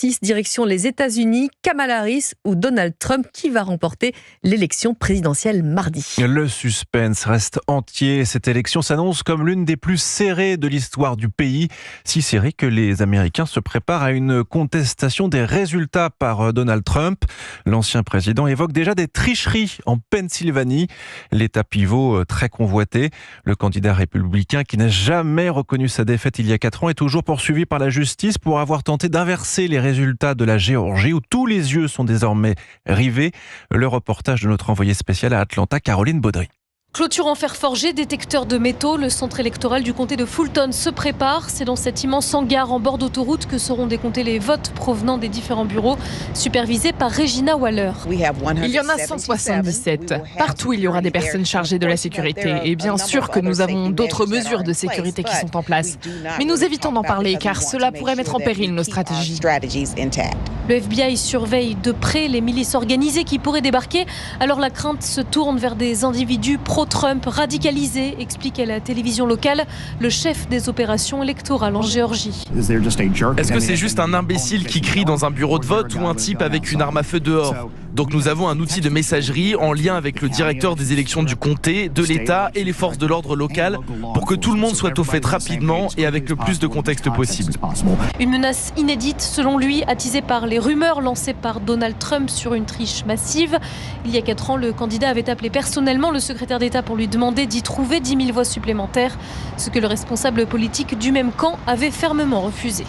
justice, direction les États-Unis, Kamala Harris ou Donald Trump, qui va remporter l'élection présidentielle mardi. Le suspense reste entier. Cette élection s'annonce comme l'une des plus serrées de l'histoire du pays. Si serrée que les Américains se préparent à une contestation des résultats par Donald Trump. L'ancien président évoque déjà des tricheries en Pennsylvanie. L'État pivot très convoité. Le candidat républicain qui n'a jamais reconnu sa défaite il y a 4 ans est toujours poursuivi par la justice pour avoir tenté d'inverser les résultats de la Géorgie où tous les yeux sont désormais rivés. Le reportage de notre envoyé spécial à Atlanta, Caroline Baudry. Clôture en fer forgé, détecteur de métaux, le centre électoral du comté de Fulton se prépare. C'est dans cet immense hangar en bord d'autoroute que seront décomptés les votes provenant des différents bureaux, supervisés par Regina Waller. Il y en a 177. Partout, il y aura des personnes chargées de la sécurité. Et bien sûr que nous avons d'autres mesures de sécurité qui sont en place. Mais nous évitons d'en parler car cela pourrait mettre en péril nos stratégies. Le FBI surveille de près les milices organisées qui pourraient débarquer. Alors la crainte se tourne vers des individus pro-Trump radicalisés, explique à la télévision locale le chef des opérations électorales en Géorgie. Est-ce que c'est juste un imbécile qui crie dans un bureau de vote ou un type avec une arme à feu dehors ? Donc nous avons un outil de messagerie en lien avec le directeur des élections du comté, de l'État et les forces de l'ordre locales pour que tout le monde soit au fait rapidement et avec le plus de contexte possible. Une menace inédite selon lui, attisée par les rumeurs lancées par Donald Trump sur une triche massive. Il y a 4 ans, le candidat avait appelé personnellement le secrétaire d'État pour lui demander d'y trouver 10 000 voix supplémentaires, ce que le responsable politique du même camp avait fermement refusé.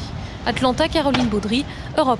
Atlanta, Caroline Baudry, Europe 1.